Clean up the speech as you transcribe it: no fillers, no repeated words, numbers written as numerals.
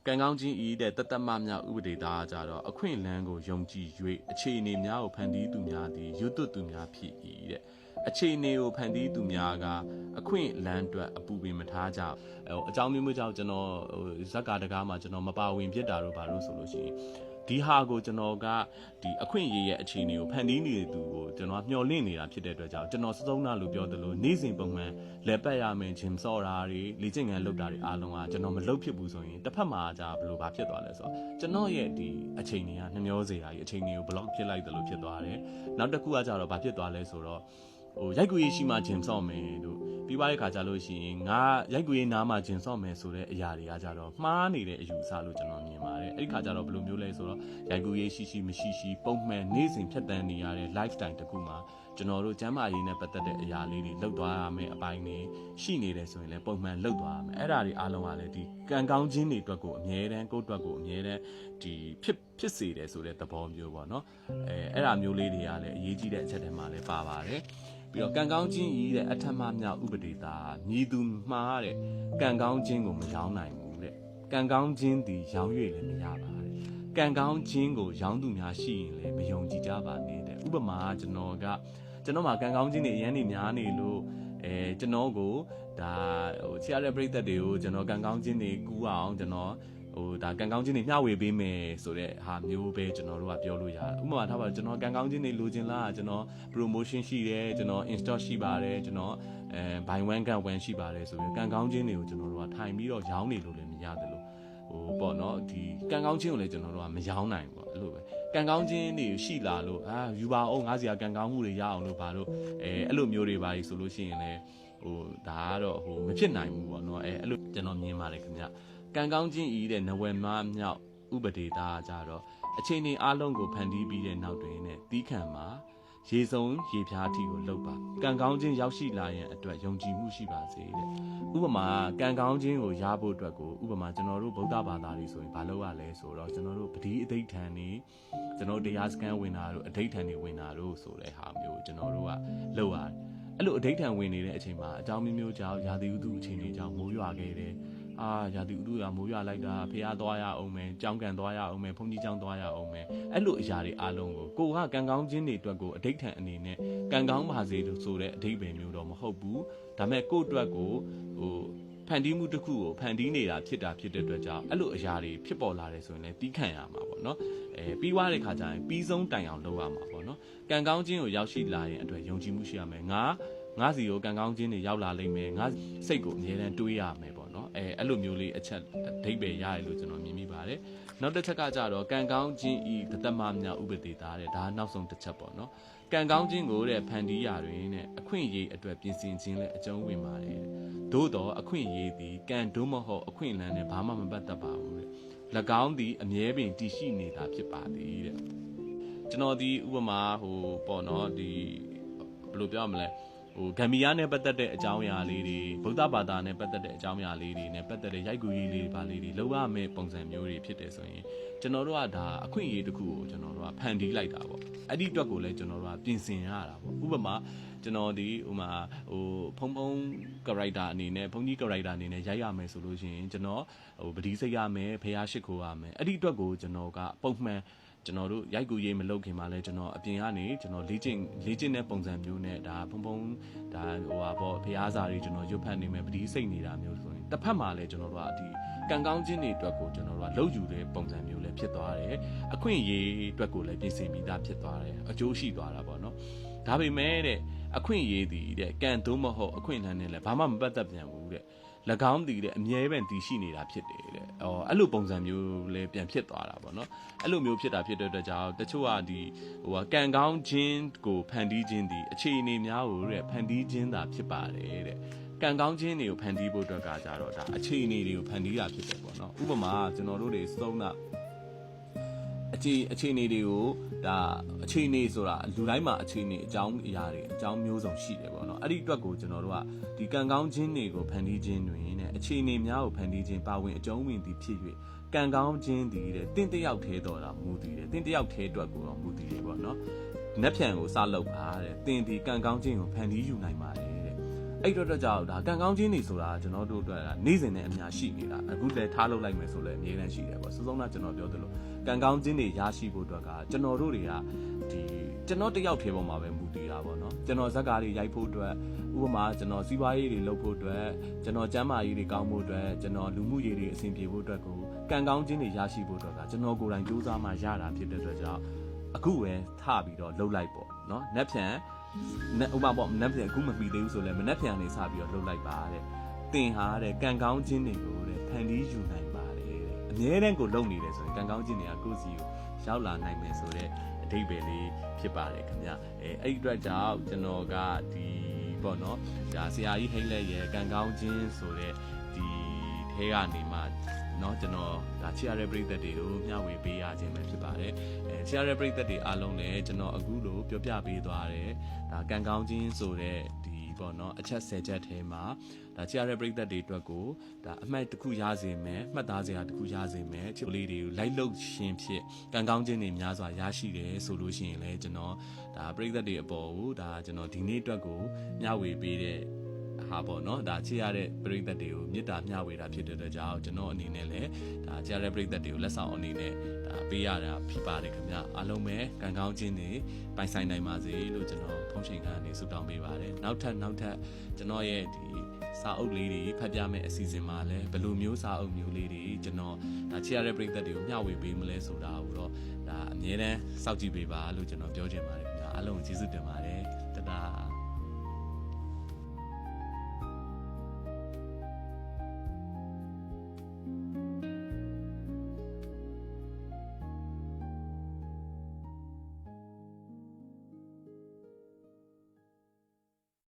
ကန်ကောင်းခြင်းဤတဲ့တသက်မမြောက်ဥပဒေသားကြတော့အခွင့်လန်းကိုယုံကြည်၍အခြေအနေများကိုဖန်တီးသူများသည်ရွတ်သွသူများဖြစ်၏တဲ့အခြေအနေကိုဖန်တီးသူများကအခွင့်လန်းအတွက်အပူပင်မထားကြအကြောင်းမျိုးမျိုးကြောင့်ကျွန်တော်ဇက်ကာတကားမှာကျွန်တော်မပါဝင်ဖြစ်တာတို့ဘာလို့ဆိုလို့ရှိရင်ဒီဟာကိုကျွန်တော်ကဒီအခွင့်အရေးရဲ့အခြေအနေကိုဖန်တီးနေတဲ့သူကိုကျွန်တော်မျှော်လင့်နေတာဖြစ်တဲ့အတွက်ကြောင့်ကျွန်တော်စစုံနာလို့ပြောသလိုနေ့စဉ်ပုံမှန်လက်ပတ်ရမယ်ဂျင်စော့တာတွေလေ့ကျင့်ခန်းလုပ်တာတွေအားလုံးကကျွန်တော်မလုပ်ဖြစ်ဘူးဆိုရင်တစ်ဖက်မှာじゃဘယ်လိုဘာဖြစ်သွားလဲဆိုတော့ကျွန်တော်ရဲ့ဒီအချိန်တွေကနှမျောစရာကြီးအချိန်တွေကို block ဖြစ်လိုက်တယ်လို့ဖြစ်သွားတယ်နောက်တစ်ခုကကြတော့ဘာဖြစ်သွားလဲဆိုတော့ရိုက်ကူရေးရှိမှဂျင်စော့မယ်တို့ပြီးသွားတဲ့ခါကျလို့ရှိရင်ငါရိုက်ကူရေးနားမှာဂျင်စော့မယ်ဆိုတဲ့အရာတွေကကြတော့မှားနေတဲ့အယူအဆလို့ကျွန်တော်မြင်ပါတယ်အဲ့ဒီခါကျတော့ဘယ်လိုမျိုးလဲဆိုတော့ရိုက်ကူရေးရှိမရှိပုံမှန်နေ့စဉ်ဖြတ်တန်းနေရတဲ့ lifestyle တစ်ခုမှာကျွန်တော်တို့ကျန်းမာရေးနဲ့ပတ်သက်တဲ့အရာလေးတွေလုပ်သွားရမယ်အပိုင်းတွေရှိနေတယ်ဆိုရင်လည်းပုံမှန်လုပ်သွားရမယ်အဲ့ဒါတွေအားလုံးကလည်းဒီကံကောင်းခြင်းတွေအတွက်ကိုအမြဲတမ်းကိုယ့်အတွက်ကိုအမြဲတမ်းဒီဖြစ်စေတယ်ဆိုတဲ့သဘောမျိုးပေါ့နော်အဲ့ဒါမျိုးလေးတွေကလည်းအရေးကြီးတဲ့အချက်တွေမှာလည်းပါပါတယ်ပြီးတော့ကံကောင်းခြင်းဤတဲ့အထမမြောက်ဥပဒေသားမြည်သူမှားတဲ့ကံကောင်းခြင်းကိုမရောင်းနိုင်ဘူးတဲ့ကံကောင်းခြင်းသည်ရောင်း၍လည်းမရပါတဲ့ကံကောင်းခြင်းကိုရောင်းသူများရှိရင်လည်းမယုံကြည်ကြပါနဲ့တဲ့ဥပမာကျွန်တော်မှာကံကောင်းခြင်းတွေအရင်နေများနေလို့ကျွန်တော်ကိုဒါဆရာတဲ့ပရိသတ်တွေကိုကျွန်တော်ကံကောင်းခြင်းတွေကူးအောင်ကျွန်တော်ဒါကံကောင်းခြင်းတွေမျှဝေပေးမယ်ဆိုတဲ့ဟာမျိုးပဲကျွန်တော်တို့ကပြောလို့ရတယ်ဥပမာထားပါကျွန်တော်ကံကောင်းခြင်းတွေလိုချင်လားကျွန်တော် promotion ရှိတယ်ကျွန်တော် install ရှိပါတယ်ကျွန်တော်buy one get one ရှိပါတယ်ဆိုပြီးကံကောင်းခြင်းတွေကိုကျွန်တော်တို့ကထိုင်ပြီးတော့ရောင်းနေလို့လည်းမရတယ်လို့ပေါ့နော်ဒီကံကောင်းခြင်းကိုလည်းကျွန်တော်တို့ကမရောင်းနိုင်ဘူးပေါ့အဲ့လိုပဲကံကောင်းခြင်းတွေရှိလာလို့ယူပါအောင်ငါးစီကကံကောင်းမှုတွေရအောင်လို့ဘာလို့အဲ့လိုမျိုးတွေပါဆိုလို့ရှိရင်လည်းဒါကတော့မဖြစ်နိုင်ဘူးပေါ့နော်အဲ့လိုကျွန်တော်မြင်ပါတယ်ခင်ဗျကံကောင်းခြင်းဤတဲ့နဝေမမြောက်ဥပဒေသားကြတော့အချိန်တွေအားလုံးကိုဖန်တီးပြီးတဲ့နောက်တွင်နဲ့တီးခံမှာရေစုံရေဖြားထီကိုလှုပ်ပါကံကောင်းခြင်းရောက်ရှိလာရင်အတွက်ယုံကြည်မှုရှိပါစေတဲ့ဥပမာကံကောင်းခြင်းကိုရဖို့အတွက်ကိုဥပမာကျွန်တော်တို့ဗုဒ္ဓဘာသာတွေဆိုရင်ဘာလုပ်ရလဲဆိုတော့ကျွန်တော်တို့ပဋိအဋိဋ္ဌံနေကျွန်တော်တရားစခန်းဝင်တာတို့အဋိဋ္ဌံတွေဝင်တာတို့ဆိုတဲ့ဟာမျိုးကျွန်တော်တို့ကလုပ်ရတယ်အဲ့လိုအဋိဋ္ဌံဝင်နေတဲ့အချိန်မှာအကြောင်းမျိုးမျိုးကြောင့်ရာသီဥတုအခြေအနေကြောင့်မိုးရွာခဲ့တယ်ရာသီဥတုကမိုးရွာလိုက်တာဖះသွားရအောင်မယ်ကြောင်းကန်သွားရအောင်မယ်ဘုန်းကြီးကျောင်းသွားရအောင်မယ်အဲ့လိုအရာတွေအားလုံးကိုကကံကောင်းခြင်းတွေအတွက်ကိုအဋိဋ္ဌံအနေနဲ့ကံကောင်းပါစေလို့ဆိုတဲ့အဓိပ္ပာယ်မျိုးတော့မဟုတ်ဘူးဒါပေမဲ့ကိုယ့်အတွက်ကိုဖန်တီးမှုတစ်ခုကိုဖန်တီးနေတာဖြစ်တဲ့အတွက်ကြောင့်အဲ့လိုအရာတွေဖြစ်ပေါ်လာတယ်ဆိုရင်လည်းတီးခံရမှာပေါ့နော်ပြီးွားတဲ့ခါကျရင်ပြီးဆုံးတိုင်အောင်လုပ်ရမှာပေါ့နော်ကံကောင်းခြင်းကိုရောက်ရှိလာရင်အတွက်ယုံကြည်မှုရှိရမယ်ငါစီကိုကံကောင်းခြင်းတွေရောက်လာလိမ့်မယ်ငါစိတ်ကိုအမြဲတမ်းတွေးရမယ်ပေါ့နော်အဲ့လိုမျိုးလေးအချက်အဓိပ္ပာယ်ရတယ်လို့ကျွန်တော်မြင်မိပါတယ်နောက်တစ်ချက်ကကြတော့ကံကောင်းခြင်းဤတသက်မမြောက်ဥပဒေသားတဲ့ဒါနောက်ဆုံးတစ်ချက်ပေါ့နော်ကံကောင်းခြင်းကိုတဲ့ဖန်တီးရာတွင်တဲ့အခွင့်အရေးအတွက်ပြင်ဆင်ခြင်းလည်းအကျုံးဝင်ပါတယ်သို့တော့အခွင့်အရေးသည်ကံဒုမဟုတ်အခွင့်အလမ်းနဲ့ဘာမှမပတ်သက်ပါဘူးတဲ့၎င်းသည်အမြဲပင်တည်ရှိနေတာဖြစ်ပါသည်တဲ့ကျွန်တော်ဒီဥပမာပေါ့နော်ဒီဘယ်လိုပြောရမလဲဂမ်ဘီယာနဲ့ပတ်သက်တဲ့အကြောင်းအရာလေးတွေဗုဒ္ဓဘာသာနဲ့ပတ်သက်တဲ့အကြောင်းအရာလေးတွေနဲ့ပတ်သက်တဲ့ရိုက်ကူးရေးလေးပါလေးတွေလောက်ရမယ့်ပုံစံမျိုးတွေဖြစ်တယ်ဆိုရင်ကျွန်တော်တို့ကဒါအခွင့်အရေးတစ်ခုကိုကျွန်တော်တို့ကဖန်တီးလိုက်တာပေါ့အဲ့ဒီအတွက်ကိုလည်းကျွန်တော်တို့ကပြင်ဆင်ရတာပေါ့ဥပမာကျွန်တော်ဒီဖုံ character အနေနဲ့ဘုန်းကြီး character အနေနဲ့ရိုက်ရမယ်ဆိုလို့ရှိရင်ကျွန်တော်ပတိစိတ်ရမယ်ဖះရှိခိုးရမယ်အဲ့ဒီအတွက်ကိုကျွန်တော်ကပုံမှန်ကျွန်တော်တို့ရိုက်ကူရေးမလုပ်ခင်မှာလဲကျွန်တော်အပြင်ကနေကျွန်တော်လေ့ကျင့်တဲ့ပုံစံမျိုးနဲ့ဒါဖုံဒါပေါ့ဖျားစာတွေကျွန်တော်ရွတ်ဖတ်နေမယ်ပတိစိတ်နေတာမျိုးဆိုရင်တစ်ဖက်မှာလဲကျွန်တော်တို့ကဒီကံကောင်းခြင်းတွေအတွက်ကိုကျွန်တော်တို့ကလှုပ်ယူတဲ့ပုံစံမျိုးလဲဖြစ်သွားတယ်အခွင့်အရေးအတွက်ကိုလဲပြင်ဆင်ပြီးသားဖြစ်သွားတယ်အကျိုးရှိသွားတာပေါ့နော်ဒါပေမဲ့တဲ့အခွင့်အရေးတည်တဲ့ကံသုံးမဟုတ်အခွင့်အလမ်းနဲ့လဲဘာမှမပတ်သက်ပြန်ဘူးတဲ့၎င်းတည်တဲ့အမြဲပဲတည်ရှိနေတာဖြစ်တယ်တဲ့အဲ့လိုပုံစံမျိုးလဲပြန်ဖြစ်သွားတာပေါ့နော်အဲ့လိုမျိုးဖြစ်တာဖြစ်တဲ့အတွက်ကြောင့်တချို့ကဒီကံကောင်းခြင်းကိုဖန်တီးခြင်းဒီအခြေအနေများကိုတဲ့ဖန်တီးခြင်းသာဖြစ်ပါတယ်တဲ့ကံကောင်းခြင်းတွေကိုဖန်တီးဖို့အတွက်ကကြတော့ဒါအခြေအနေတွေကိုဖန်တီးတာဖြစ်တယ်ပေါ့နော်ဥပမာကျွန်တော်တို့တွေသုံးတာအခြေအနေတွေကိုဒါအခြေအနေဆိုတာလူတိုင်းမှာအခြေအနေအကြောင်းအရာတွေအကြောင်းမျိုးစုံရှိတယ်ပေါ့နော်အဲ့ဒီအတွက်ကိုကျွန်တော်တို့ကဒီကံကောင်းခြင်းတွေကိုဖန်တီးခြင်းတွင်နဲ့အခြေအနေများကိုဖန်တီးခြင်းပါဝင်အကျုံးဝင်သည်ဖြစ်၍ကံကောင်းခြင်းသည်တဲ့တင့်တယောက်သေးတော်တာမူတည်တယ်တင့်တယောက်သေးအတွက်ကိုတော့မူတည်တယ်ပေါ့နော်နက်ဖြန်ကိုစလုပ်ပါတဲ့တင်ဒီကံကောင်းခြင်းကိုဖန်တီးယူနိုင်ပါတယ်တဲ့ အဲ့တော့ကြောက်ဒါကံကောင်းခြင်းတွေဆိုတာကျွန်တော်တို့အတွက်နေ့စဉ်နဲ့အများရှိနေတာအခုလည်းထားလုပ်လိုက်မယ်ဆိုလည်းအမြဲတမ်းရှိတယ်ပေါ့စုံကကျွန်တော်ပြောသလိုကံကောင်းခြင်းတွေရရှိဖို့အတွက်ကကျွန်တော်တို့တွေကဒီကျွန်တော်တယောက်ထဲပေါ်မှာပဲမူတည်တာပေါ့နော်ကျွန်တော်ဇက်ကားတွေရိုက်ဖို့အတွက်ဥပမာကျွန်တော်စီးပွားရေးတွေလုပ်ဖို့အတွက်ကျွန်တော်ကျန်းမာရေးတွေကောင်းဖို့အတွက်ကျွန်တော်လူမှုရေးတွေအဆင်ပြေဖို့အတွက်ကိုကံကောင်းခြင်းတွေရရှိဖို့အတွက်ကကျွန်တော်ကိုယ်တိုင်စူးစမ်းမှရတာဖြစ်တဲ့အတွက်ကြောင့်အခုပဲထပြီးတော့လှုပ်လိုက်ပေါ့နော်နက်ဖြန်ဥပမာပေါ့နက်ဖြန်အခုမပြီးသေးဘူးဆိုလဲမနက်ဖြန်နေစပြီးတော့လှုပ်လိုက်ပါတဲ့တင်ဟာတဲ့ကံကောင်းခြင်းတွေကိုတဲ့ဖန်တီးယူနိုင်ပါတယ်တဲ့အမြဲတမ်းကိုလုပ်နေတယ်ဆိုရင်ကံကောင်းခြင်းတွေကကိုယ့်စီကိုရောက်လာနိုင်မယ်ဆိုတဲ့အဓိပ္ပာယ်လေးဖြစ်ပါတယ်ခင်ဗျအဲ့ဒီအတွက်ကြောင့်ကျွန်တော်ကဒီပေါ့နော်ဒါဆရာကြီးဟိန်းလက်ရဲ့ကံကောင်းခြင်းဆိုတဲ့ဒီထဲကနေမှเนาะကျွန်တော်ဒါချီရတဲ့ပရိသတ်တွေကိုမျှဝေပေးရခြင်းပဲဖြစ်ပါတယ်ချီရတဲ့ပရိသတ်တွေအားလုံးလည်းကျွန်တော်အခုလိုပြောပြပေးသွားတယ်ဒါကံကောင်းခြင်းဆိုတဲ့ဒီပေါ့เนาะအချက်10ချက်ထဲမှာဒါချီရတဲ့ပရိသတ်တွေအတွက်ကိုဒါအမှတ်တစ်ခုရစေမယ်မှတ်သားစရာတစ်ခုရစေမယ်ချစ်လေးတွေကိုလိုက်လုပ်ရှင်ဖြစ်ကံကောင်းခြင်းတွေများစွာရရှိတယ်ဆိုလို့ရှိရင်လည်းကျွန်တော်ဒါပရိသတ်တွေအပေါ်ကိုဒါကျွန်တော်ဒီနေ့အတွက်ကိုမျှဝေပေးတဲ့ဟာပေါ့နော်ဒါချစ်ရတဲ့ပရိသတ်တွေကိုမေတ္တာမျှဝေတာဖြစ်တဲ့အတွက်ကြောင့်ကျွန်တော်အနေနဲ့လည်းဒါချစ်ရတဲ့ပရိသတ်တွေကိုလက်ဆောင်အနေနဲ့ဒါပေးရတာဖြစ်ပါတယ်ခင်ဗျအားလုံးပဲကံကောင်းခြင်းတွေပိုင်ဆိုင်နိုင်ပါစေလို့ကျွန်တော်ဖုန်းချိန်ကနေဆုတောင်းပေးပါတယ်နောက်ထပ်ကျွန်တော်ရဲ့ဒီစာအုပ်လေးတွေဖတ်ပြမယ့်အစီအစဉ်မှာလည်းဘယ်လိုမျိုးစာအုပ်မျိုးလေးတွေကျွန်တော်ဒါချစ်ရတဲ့ပရိသတ်တွေကိုမျှဝေပေးမလဲဆိုတာကိုတော့ဒါအမြဲတမ်းစောင့်ကြည့်ပေးပါလို့ကျွန်တော်ပြောချင်ပါတယ်ခင်ဗျအားလုံးကျေးဇူးတင်ပါတယ်တဒါ